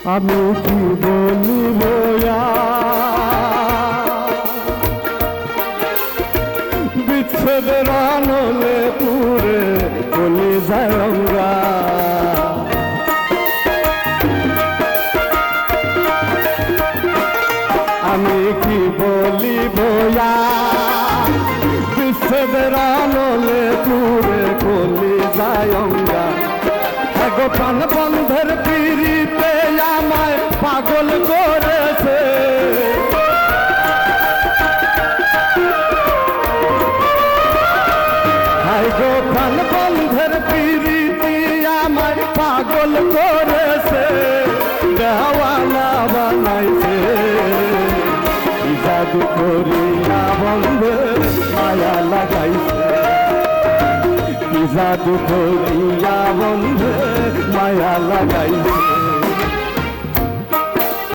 আমি কি বলিব বিচ্ছেদের আনলে পুরে বলি যায়ঙ্গা আমি কি বলিব বিচ্ছেদের আনলে পুরে বলি যায়ঙ্গা গো প্রাণ বন্ধের পিড়িতে আমায় পাগল করেছে হায় গো প্রাণ বন্ধের পিড়িতে আমায় পাগল করেছে দেওয়ানা বানাইছে জাদু করিয়া বন্ধে মায়া লাগাইছে জাদু করিয়া বন্ধে মায়া লাগাইছে